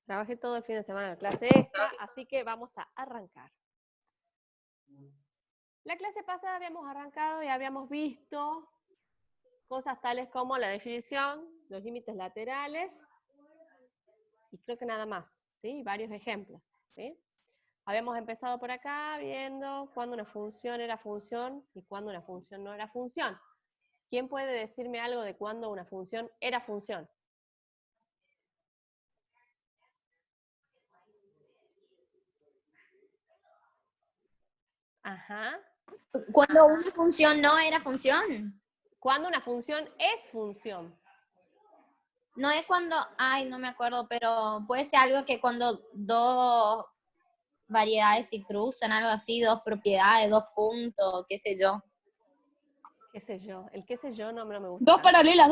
Trabajé todo el fin de semana en la clase esta, así que vamos a arrancar. La clase pasada habíamos arrancado y habíamos visto cosas tales como la definición, los límites laterales, y creo que nada más, ¿sí? Varios ejemplos, ¿sí? Habíamos empezado por acá viendo cuándo una función era función y cuándo una función no era función. ¿Quién puede decirme algo de cuándo una función era función? Ajá. Cuando una función no era función. ¿Cuándo una función es función? No es cuando, ay, no me acuerdo, pero puede ser algo que cuando dos variedades se cruzan, algo así, dos propiedades, dos puntos, qué sé yo. ¿Qué sé yo? El qué sé yo no me gusta. Dos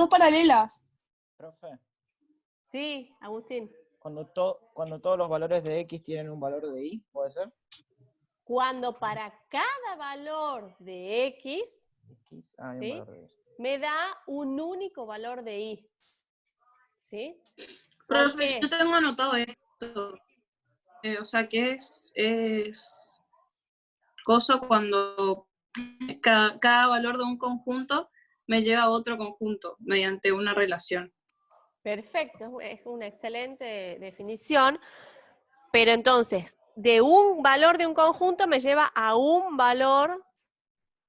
paralelas. Profe, Sí, Agustín. cuando todos los valores de X tienen un valor de Y, ¿puede ser? Cuando para cada valor de X, Hay ¿sí? un valor de Y. Me da un único valor de Y. ¿Sí? Profe, yo tengo anotado esto. O sea, que es cosa cuando cada valor de un conjunto me lleva a otro conjunto mediante una relación. Perfecto, es una excelente definición, pero entonces, de un valor de un conjunto me lleva a un valor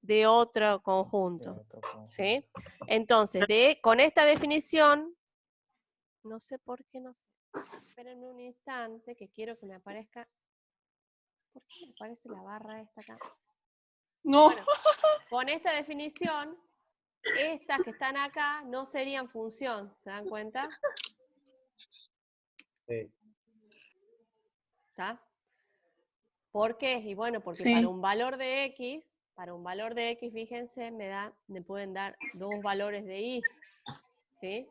de otro conjunto, ¿sí? Entonces, con esta definición, no sé por qué, no sé, espérenme un instante que quiero que me aparezca, ¿por qué me aparece la barra esta acá? No. Bueno, con esta definición, estas que están acá no serían función, ¿se dan cuenta? Sí. ¿Está? ¿Por qué? Y bueno, porque Sí. para un valor de X, fíjense, me pueden dar dos valores de Y, ¿sí?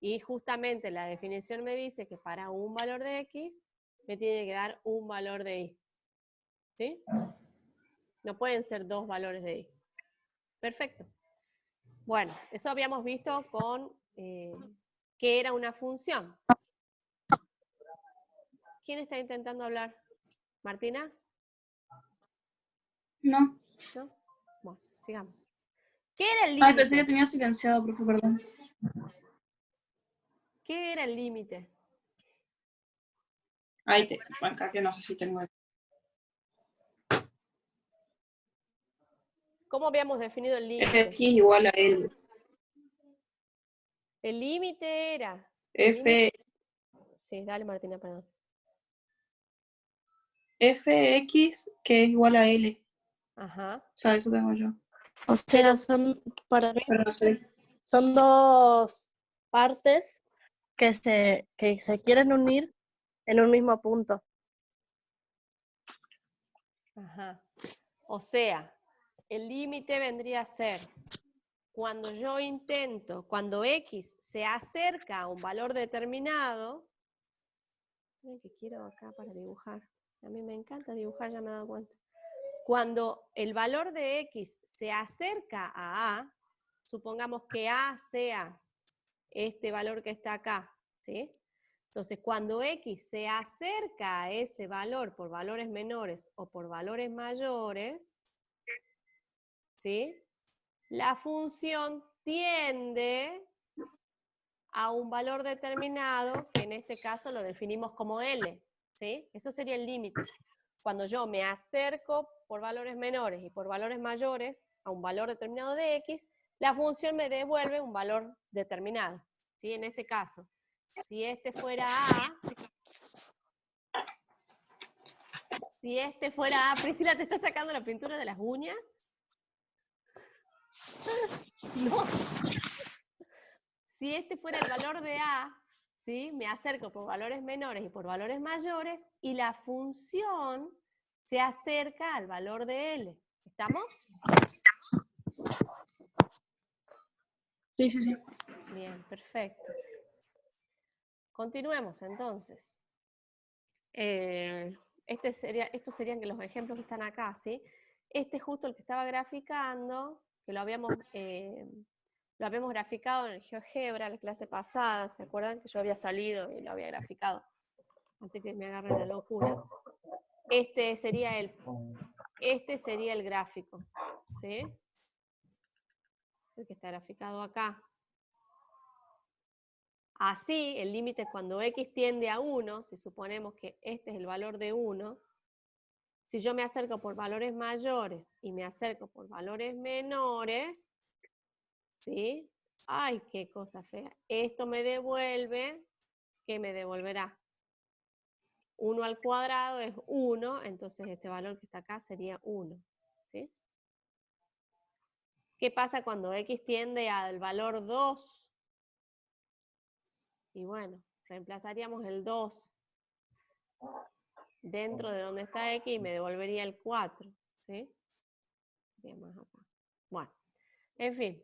Y justamente la definición me dice que para un valor de X, me tiene que dar un valor de Y, ¿sí? No pueden ser dos valores de Y. Perfecto. Bueno, eso habíamos visto con qué era una función. ¿Quién está intentando hablar? ¿Martina? No. ¿No? Bueno, sigamos. ¿Qué era el Ay, pensé que límite? tenía silenciado, profe, perdón. ¿Qué era el límite? Ahí te, acá que no sé si tengo. ¿Cómo habíamos definido el límite? X igual a L. El límite era... F, Sí, dale Martina, perdón. Fx que es igual a L. Ajá. O sea, eso tengo yo. O sea, son, para mí, Pero no sé. son dos partes que se quieren unir en un mismo punto. Ajá. O sea, el límite vendría a ser cuando cuando X se acerca a un valor determinado, miren que quiero acá para dibujar. A mí me encanta dibujar, ya me he dado cuenta. Cuando el valor de X se acerca a A, supongamos que A sea este valor que está acá, ¿sí? Entonces, cuando X se acerca a ese valor por valores menores o por valores mayores, ¿sí? La función tiende a un valor determinado, que en este caso lo definimos como L, ¿sí? Eso sería el límite. Cuando yo me acerco por valores menores y por valores mayores a un valor determinado de X, la función me devuelve un valor determinado, ¿sí? En este caso, si este fuera A, Priscila, ¿te está sacando la pintura de las uñas? No. Si este fuera el valor de A, ¿sí? Me acerco por valores menores y por valores mayores, y la función se acerca al valor de L. ¿Estamos? Sí, sí, sí. Bien, perfecto. Continuemos entonces. Estos serían los ejemplos que están acá, ¿sí? Este es justo el que estaba graficando, que lo habíamos graficado en el GeoGebra, la clase pasada, ¿se acuerdan? Que yo había salido y lo había graficado. antes que me agarre la locura. Este sería el gráfico, ¿sí? El que está graficado acá. Así, el límite cuando x tiende a 1, si suponemos que este es el valor de 1, si yo me acerco por valores mayores y me acerco por valores menores, ¿sí? ¡Ay, qué cosa fea! Esto me devuelve, ¿qué me devolverá? 1 al cuadrado es 1, entonces este valor que está acá sería 1, ¿sí? ¿Qué pasa cuando x tiende al valor 2? Y bueno, reemplazaríamos el 2 dentro de donde está x y me devolvería el 4, ¿sí? Bien, más acá. Bueno, en fin.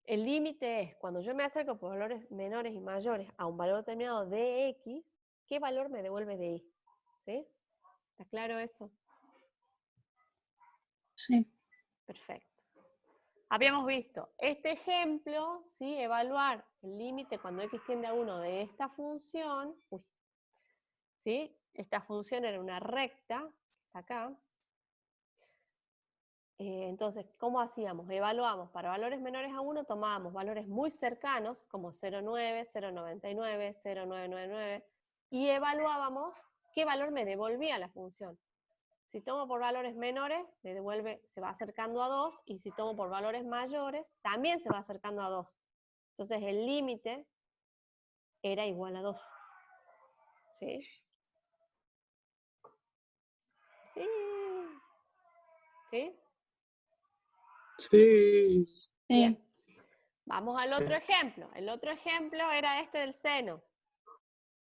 El límite es, cuando yo me acerco por valores menores y mayores a un valor determinado de x, ¿qué valor me devuelve de y? ¿Sí? ¿Está claro eso? Sí. Perfecto. Habíamos visto este ejemplo, ¿sí? Evaluar el límite cuando x tiende a 1 de esta función. ¿Sí? Esta función era una recta, está acá. Entonces, ¿cómo hacíamos? Evaluamos para valores menores a 1, tomábamos valores muy cercanos, como 0,9, 0,99, 0,999, y evaluábamos qué valor me devolvía la función. Si tomo por valores menores, me devuelve, se va acercando a 2, y si tomo por valores mayores, también se va acercando a 2. Entonces, el límite era igual a 2. ¿Sí? Sí. ¿Sí? Sí. Bien. Vamos al otro ejemplo. El otro ejemplo era este del seno.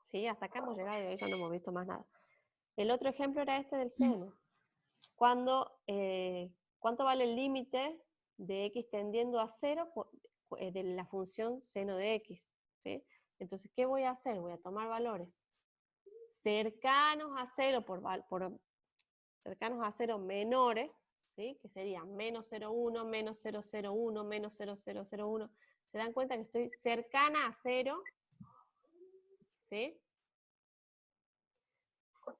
Sí, hasta acá hemos llegado y de ahí ya no hemos visto más nada. El otro ejemplo era este del seno. ¿Cuánto vale el límite de x tendiendo a 0 de la función seno de x? ¿Sí? Entonces, ¿qué voy a hacer? Voy a tomar valores cercanos a 0 cercanos a 0 menores, ¿sí? Que serían menos 0,1, menos 0,01, menos 0,001. ¿Se dan cuenta que estoy cercana a 0? ¿Sí?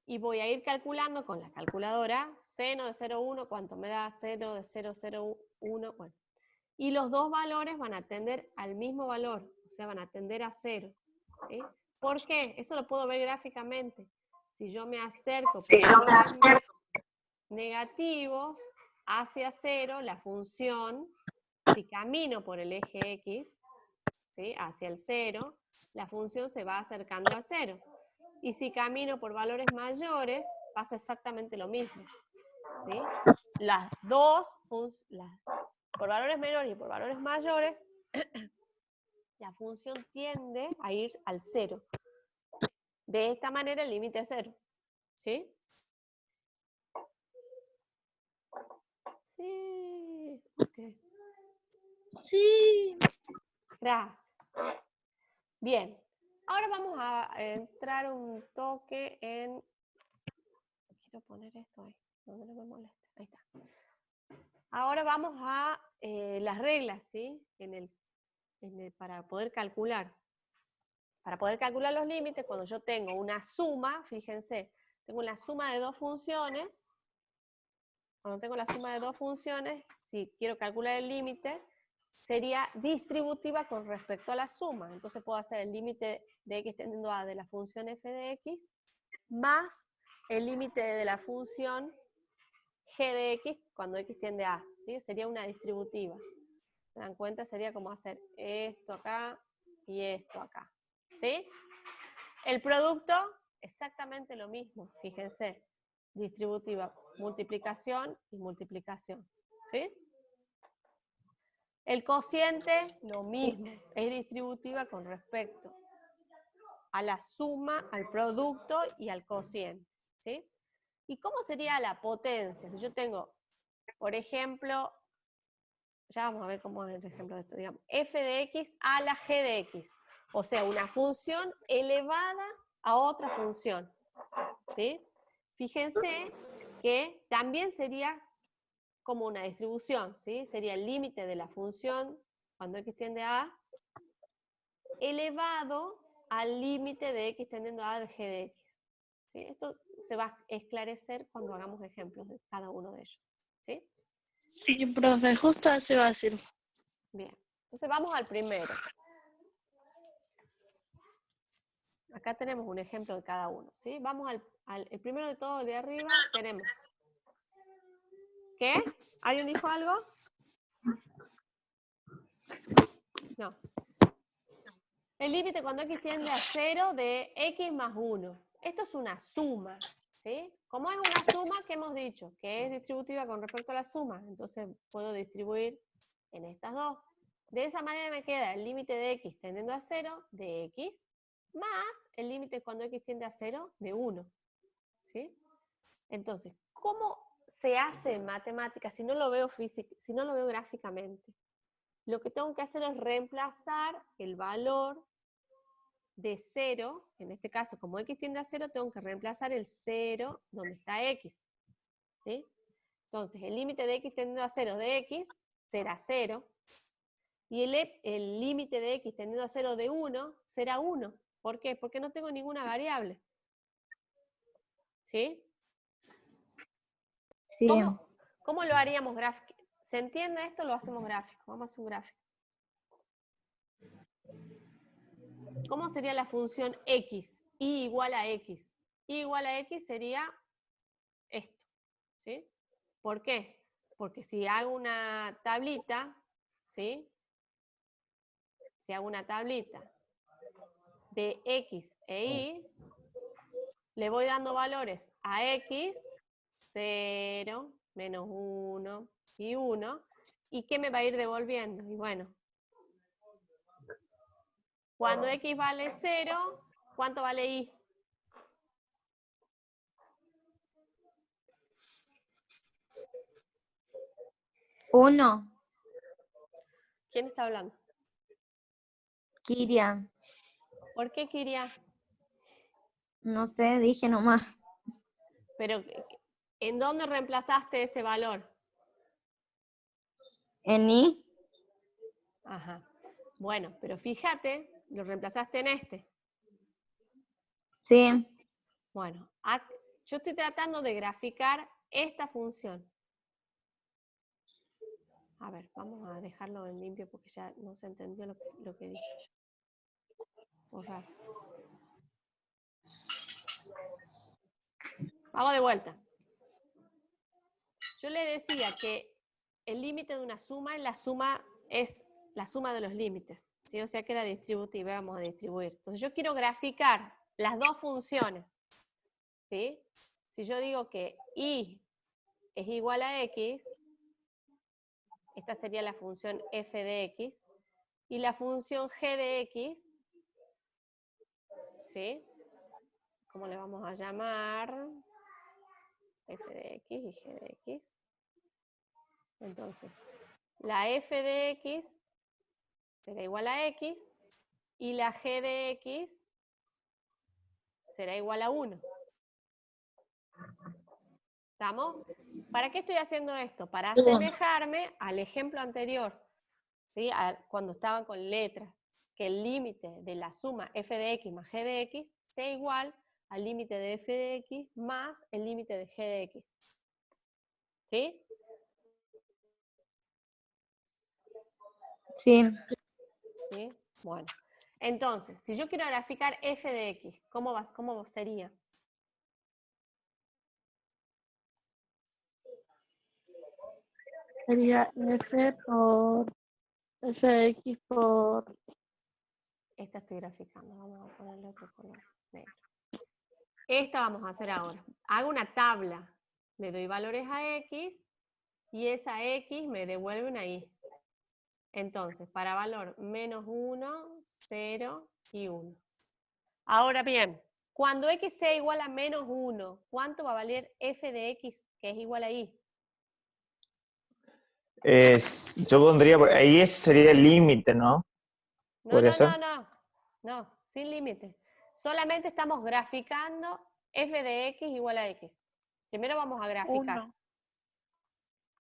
Y voy a ir calculando con la calculadora seno de 0,1, ¿cuánto me da? 0 de 0,01, bueno. Y los dos valores van a tender al mismo valor, o sea, van a tender a 0. ¿Sí? ¿Por qué? Eso lo puedo ver gráficamente. Si yo me acerco por valores negativos hacia 0, la función, si camino por el eje X, ¿sí? Hacia el 0, la función se va acercando a 0. Y si camino por valores mayores, pasa exactamente lo mismo. ¿Sí? Las dos, por valores menores y por valores mayores, la función tiende a ir al 0. De esta manera el límite es 0. ¿Sí? Sí. Okay. Sí. Gracias. Bien. Ahora vamos a entrar un toque en... Quiero poner esto ahí, donde no me moleste. Ahí está. Ahora vamos a las reglas, ¿sí? Para poder calcular. Para poder calcular los límites, cuando yo tengo una suma, fíjense, tengo la suma de dos funciones. Cuando tengo la suma de dos funciones, si quiero calcular el límite, sería distributiva con respecto a la suma. Entonces puedo hacer el límite de x tendiendo a de la función f de x más el límite de la función g de x cuando x tiende a, ¿sí? Sería una distributiva. ¿Se dan cuenta? Sería como hacer esto acá y esto acá, ¿sí? El producto, exactamente lo mismo, fíjense. Distributiva, multiplicación y multiplicación, ¿sí? El cociente, lo mismo, es distributiva con respecto a la suma, al producto y al cociente, ¿sí? ¿Y cómo sería la potencia? Si yo tengo, por ejemplo, ya vamos a ver cómo es el ejemplo de esto, digamos, f de x a la g de x, o sea, una función elevada a otra función, ¿sí? Fíjense que también sería como una distribución, ¿sí? Sería el límite de la función, cuando x tiende a elevado al límite de x tendiendo a de g de x. ¿Sí? Esto se va a esclarecer cuando hagamos ejemplos de cada uno de ellos. ¿Sí? Sí, profe, justo eso iba a decir. Bien. Entonces vamos al primero. Acá tenemos un ejemplo de cada uno. ¿Sí? Vamos el primero de todo, el de arriba, tenemos. ¿Qué? ¿Alguien dijo algo? No. El límite cuando x tiende a 0 de x más 1. Esto es una suma, ¿sí? Como es una suma, ¿qué hemos dicho? Que es distributiva con respecto a la suma. Entonces puedo distribuir en estas dos. De esa manera me queda el límite de x tendiendo a 0 de x más el límite cuando x tiende a 0 de 1. ¿Sí? Entonces, ¿cómo se hace en matemáticas si no lo veo si no lo veo gráficamente? Lo que tengo que hacer es reemplazar el valor de 0, en este caso, como x tiende a 0, tengo que reemplazar el 0 donde está x. ¿Sí? Entonces, el límite de x tendiendo a 0 de x será 0. Y el límite de x tendiendo a 0 de 1 será 1. ¿Por qué? Porque no tengo ninguna variable. ¿Sí? Sí. ¿Cómo lo haríamos gráfico? ¿Se entiende esto? Lo hacemos gráfico. Vamos a hacer un gráfico. ¿Cómo sería la función x? Y igual a x. Y igual a x sería esto. ¿Sí? ¿Por qué? Porque si hago una tablita, ¿sí? Si hago una tablita de x e y, le voy dando valores a x, 0, menos 1 y 1, ¿y qué me va a ir devolviendo? Y bueno, cuando x vale 0, ¿cuánto vale y? Uno. ¿Quién está hablando? Kiria. ¿Por qué Kiria? No sé, dije nomás. Pero, ¿en dónde reemplazaste ese valor? En I. Ajá. Bueno, pero fíjate, lo reemplazaste en este. Sí. Bueno, yo estoy tratando de graficar esta función. A ver, vamos a dejarlo en limpio porque ya no se entendió lo que dije. Borrar. Vamos de vuelta. Yo le decía que el límite de una suma es la suma de los límites, ¿sí? O sea que era distributiva, vamos a distribuir. Entonces yo quiero graficar las dos funciones, ¿sí? Si yo digo que y es igual a x, esta sería la función f de x, y la función g de x, ¿sí? ¿Cómo le vamos a llamar? F de x y g de x. Entonces, la f de x será igual a x y la g de x será igual a 1. ¿Estamos? ¿Para qué estoy haciendo esto? Para Sí. asemejarme al ejemplo anterior, ¿sí? Cuando estaban con letras, que el límite de la suma f de x más g de x sea igual al límite de f de x más el límite de g de x. ¿Sí? Sí. ¿Sí? Bueno. Entonces, si yo quiero graficar f de x, ¿cómo sería? Sería F por Fx por... Esta estoy graficando, vamos a ponerle otro color negro. Esta vamos a hacer ahora. Hago una tabla, le doy valores a x y esa x me devuelve una y. Entonces, para valor menos 1, 0 y 1. Ahora bien, cuando x sea igual a menos 1, ¿cuánto va a valer f de x que es igual a y? Yo pondría, ahí sería el límite, ¿no? No, ¿Podría no, ser? no, no. No, sin límite. Solamente estamos graficando f de x igual a x. Primero vamos a graficar. 1.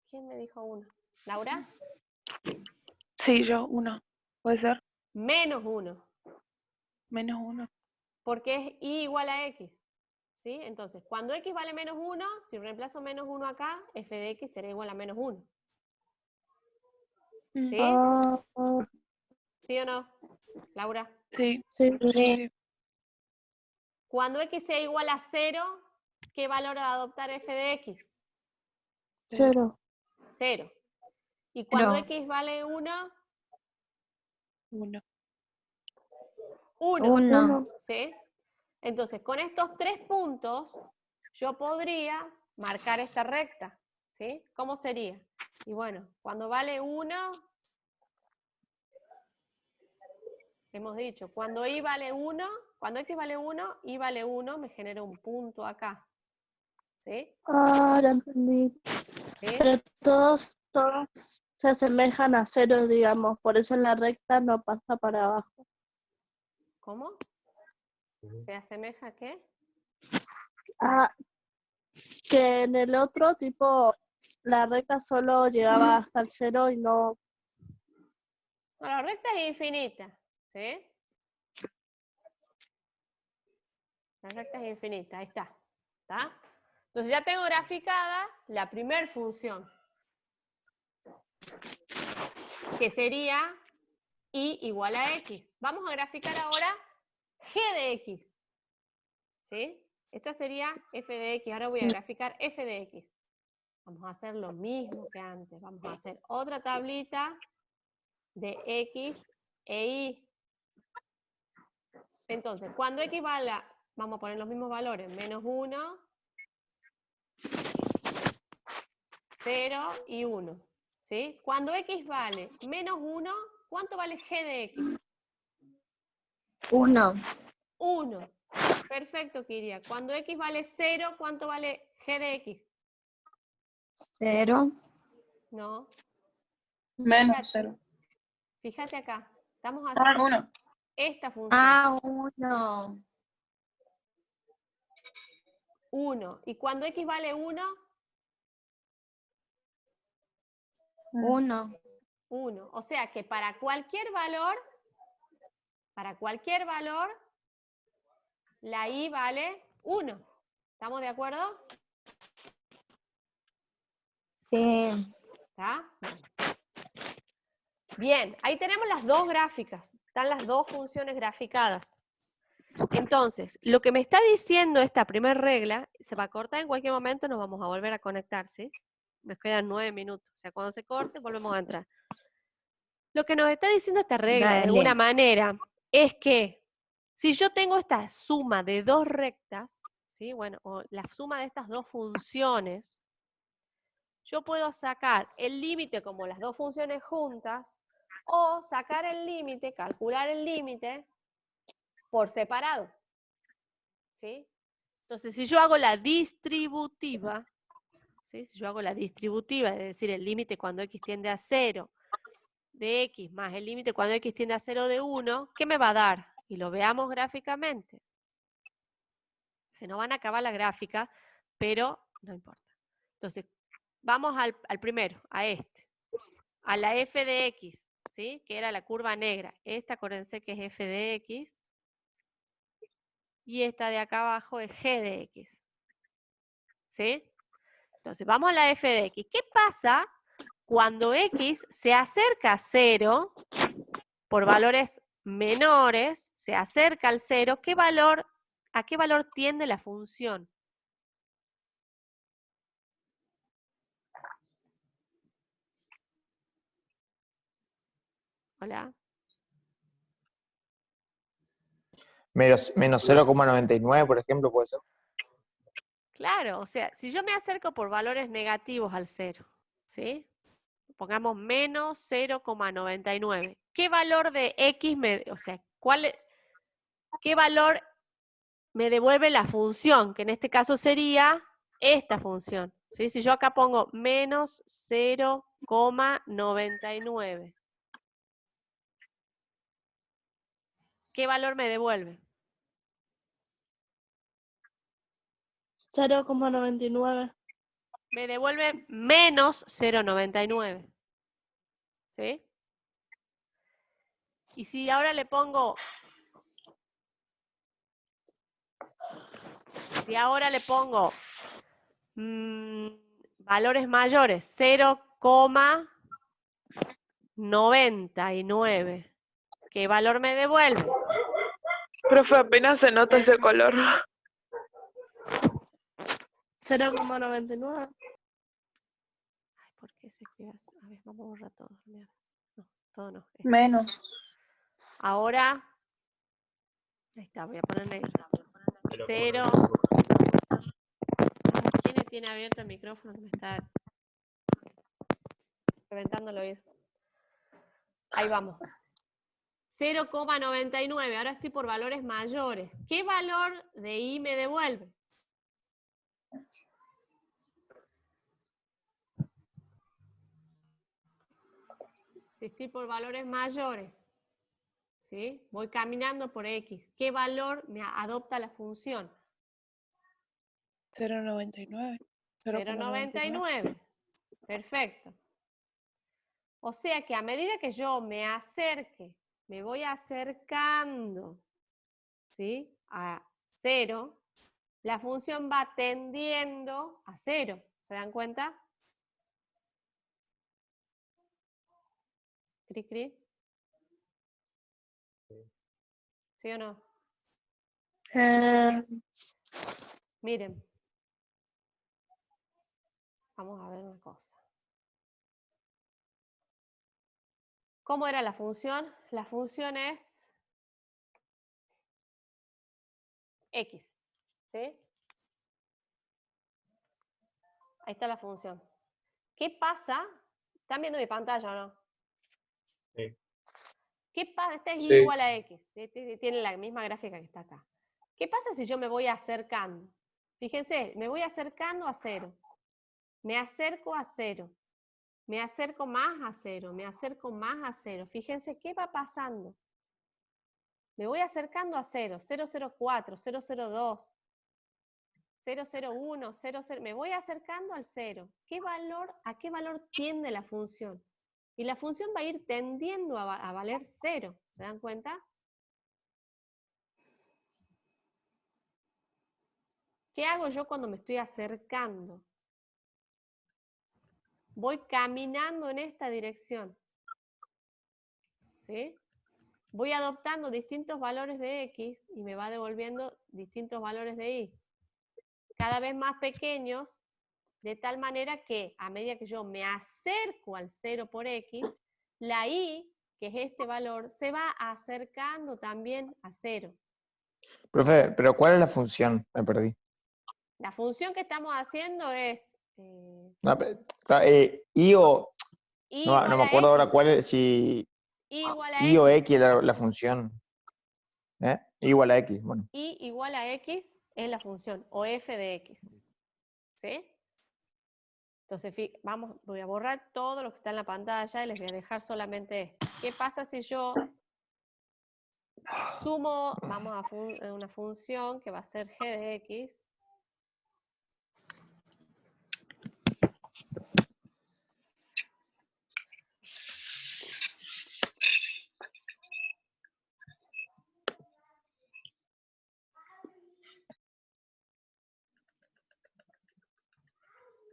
¿Quién me dijo 1? ¿Laura? Sí, yo, 1. ¿Puede ser? Menos 1. Menos 1. Porque es y igual a x. ¿Sí? Entonces, cuando x vale menos 1, si reemplazo menos 1 acá, f de x será igual a menos 1. ¿Sí? Ah, ¿Sí o no, Laura? Sí. sí. Sí. Cuando x sea igual a 0, ¿qué valor va a adoptar f de x? 0. 0. Y cuando Cero. x vale 1, 1. 1. 1. ¿Sí? Entonces, con estos 3 puntos, yo podría marcar esta recta. ¿Sí? ¿Cómo sería? Y bueno, cuando vale 1, hemos dicho, cuando y vale 1, cuando x vale 1, y vale 1, me genera un punto acá. ¿Sí? Ah, ya entendí. ¿Sí? Pero todos se asemejan a 0, digamos. Por eso en la recta no pasa para abajo. ¿Cómo? ¿Se asemeja a qué? Ah, que en el otro tipo la recta solo llegaba hasta el 0 y no. No, la recta es infinita. ¿Sí? La recta es infinita, ahí está. ¿Está? Entonces ya tengo graficada la primer función, que sería y igual a x. Vamos a graficar ahora g de x. ¿Sí? Esta sería f de x. Ahora voy a graficar f de x. Vamos a hacer lo mismo que antes. Vamos a hacer otra tablita de x e y. Entonces, cuando x vale, vamos a poner los mismos valores, menos 1, 0 y 1. ¿Sí? Cuando x vale menos 1, ¿cuánto vale g de x? 1. 1. Perfecto, Kiria. Cuando x vale 0, ¿cuánto vale g de x? 0. No. Menos Fíjate, 0. fíjate acá. Estamos Ah, haciendo 1. esta función. Ah, 1. 1. ¿Y cuando x vale 1? 1. 1. O sea que para cualquier valor, la y vale 1. ¿Estamos de acuerdo? Sí. ¿Está? Bien, ahí tenemos las dos gráficas. Están las dos funciones graficadas. Entonces, lo que me está diciendo esta primera regla, se va a cortar en cualquier momento, nos vamos a volver a conectar, ¿sí? Nos quedan 9 minutos. O sea, cuando se corte, volvemos a entrar. Lo que nos está diciendo esta regla, de alguna Dale. manera, es que si yo tengo esta suma de dos rectas, ¿sí? Bueno, o la suma de estas dos funciones, yo puedo sacar el límite como las dos funciones juntas, o sacar el límite, calcular el límite por separado. ¿Sí? Entonces, si yo hago la distributiva, ¿sí? Si yo hago la distributiva, es decir, el límite cuando x tiende a 0 de x más el límite cuando x tiende a 0 de 1, ¿qué me va a dar? Y lo veamos gráficamente. Se nos van a acabar la gráfica, pero no importa. Entonces, vamos al primero, a este. A la f de x, ¿sí? Que era la curva negra. Esta, acuérdense que es f de x. Y esta de acá abajo es g de x. ¿Sí? Entonces, vamos a la f de x. ¿Qué pasa cuando x se acerca a 0 por valores menores, se acerca al 0? ¿A qué valor tiende la función? Hola. Menos 0,99, por ejemplo, puede ser. Claro, o sea, si yo me acerco por valores negativos al 0, ¿sí? Pongamos menos 0,99. ¿Qué valor de x qué valor me devuelve la función? Que en este caso sería esta función, ¿sí? Si yo acá pongo menos 0,99, ¿qué valor me devuelve? 0,99. Me devuelve menos 0,99. ¿Sí? Y si ahora le pongo Si ahora le pongo valores mayores, 0,99, ¿qué valor me devuelve? Profe, apenas se nota ese color. 0,99. Ay, ¿por qué se escribe así? A ver, vamos a borrar todo. No, todo no. Menos. Ahora, ahí está, voy a poner negro. 0. ¿Quién le tiene abierto el micrófono que me está reventando el oído? Ahí vamos. 0,99. Ahora estoy por valores mayores. ¿Qué valor de I me devuelve? Si estoy por valores mayores, ¿sí? Voy caminando por X. ¿Qué valor me adopta la función? 0,99. 0,99. Perfecto. O sea que a medida que yo me acerque, me voy acercando, ¿sí?, a 0, la función va tendiendo a 0. ¿Se dan cuenta? ¿Cri, cri? ¿Sí o no? Miren. Vamos a ver una cosa. ¿Cómo era la función? La función es X, ¿sí? Ahí está la función. ¿Qué pasa? ¿Están viendo mi pantalla o no? Sí. ¿Qué pasa? Esta es Sí. Y igual a X. Tiene la misma gráfica que está acá. ¿Qué pasa si yo me voy acercando? Fíjense, me voy acercando a 0. Me acerco a 0. Me acerco más a 0. Me acerco más a 0. Fíjense qué va pasando. Me voy acercando a 0. 004, 002, 001, 00. Me voy acercando al 0. ¿A qué valor tiende la función? Y la función va a ir tendiendo a valer 0. ¿Se dan cuenta? ¿Qué hago yo cuando me estoy acercando? Voy caminando en esta dirección. ¿Sí? Voy adoptando distintos valores de X y me va devolviendo distintos valores de Y. Cada vez más pequeños, de tal manera que a medida que yo me acerco al 0 por X, la Y, que es este valor, se va acercando también a 0. Profe, pero ¿cuál es la función? Me perdí. La función que estamos haciendo es No, claro, I o... Y No, igual no me a acuerdo ahora X. cuál es, si Y igual a I o X. X la función. I igual a X, bueno. Y igual a X es la función, o f de X. ¿Sí? Entonces, voy a borrar todo lo que está en la pantalla y les voy a dejar solamente esto. ¿Qué pasa si yo sumo, vamos a una función que va a ser g de X?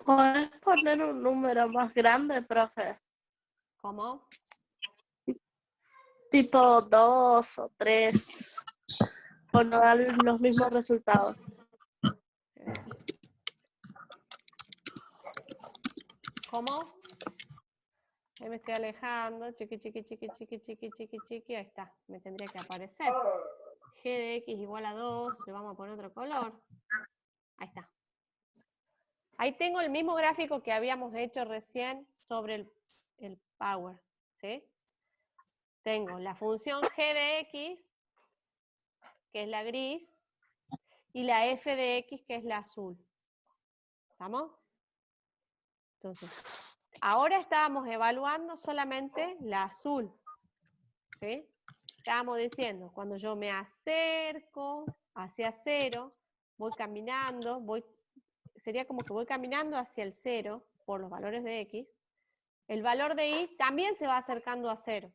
¿Puedes poner un número más grande, profe? ¿Cómo? Tipo 2 o 3. O no dar los mismos resultados. ¿Cómo? Ahí me estoy alejando. Chiqui, chiqui, chiqui, chiqui, chiqui, chiqui, chiqui. Ahí está. Me tendría que aparecer. G de X igual a 2. Le vamos a poner otro color. Ahí está. Ahí tengo el mismo gráfico que habíamos hecho recién sobre el power. ¿Sí? Tengo la función g de X, que es la gris, y la f de X, que es la azul. ¿Estamos? Entonces, ahora estábamos evaluando solamente la azul. ¿Sí? Estábamos diciendo, cuando yo me acerco hacia 0, voy caminando, sería como que voy caminando hacia el 0 por los valores de X. El valor de Y también se va acercando a 0.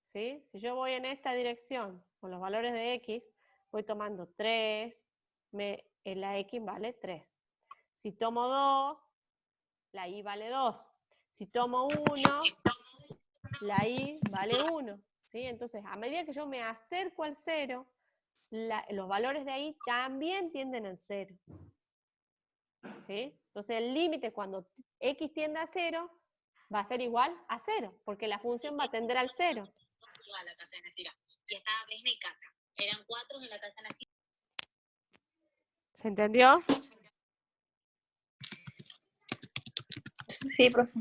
¿sí? Si yo voy en esta dirección con los valores de X, voy tomando 3, la X vale 3. Si tomo 2, la Y vale 2. Si tomo 1, la Y vale 1. ¿Sí? Entonces, a medida que yo me acerco al 0, los valores de ahí también tienden al 0. ¿Sí? Entonces, el límite cuando X tiende a 0 va a ser igual a 0, porque la función va a tender al 0. A la casa de Nacira. Y estaba Vesna y Cata. Eran 4 en la casa de Nacira. ¿Se entendió? Sí, profe.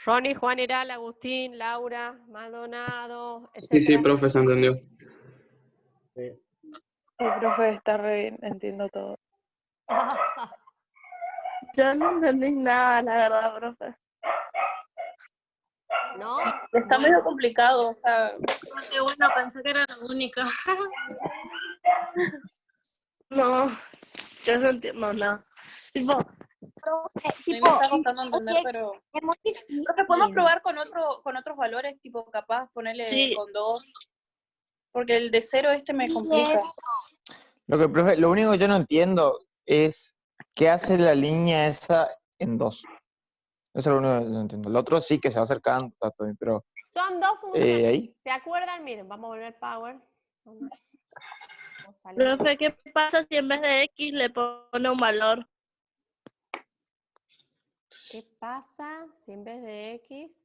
Ronnie, Juan Iral, Agustín, Laura, Maldonado, Sí, etc. profe, se entendió. Sí, profe, está re bien, entiendo todo. Yo no entendí nada, la verdad, profe. ¿No? Está medio complicado, o sea, Qué bueno, pensé que era la única. No, yo no entiendo nada. Tipo, a mí me Tipo, está costando entender, es que pero... es muy difícil. Creo que podemos probar con otros valores, tipo capaz ponerle sí, con 2, porque el de 0 me Sí, complica. Lo que, profe, lo único que yo no entiendo es qué hace la línea esa en 2. Eso es lo único que yo no entiendo. El otro sí que se va acercando, está todo bien, pero Son dos funciones. ahí. ¿Se acuerdan? Miren, vamos a volver Power. Vamos a salir. profe, ¿qué pasa si en vez de X le pone un valor? ¿Qué pasa si en vez de X...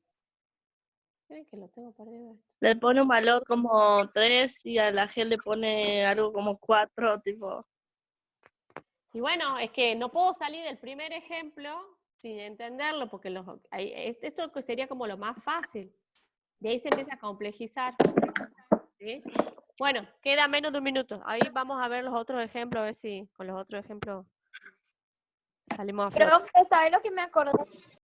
Miren que lo tengo perdido esto. Le pone un valor como 3 y a la G le pone algo como 4, tipo. Y bueno, es que no puedo salir del primer ejemplo sin entenderlo, porque esto sería como lo más fácil. De ahí se empieza a complejizar. ¿Sí? Bueno, queda menos de un minuto. Ahí vamos a ver los otros ejemplos, a ver si con los otros ejemplos salimos a flote. Profe, ¿sabes lo que me acordé?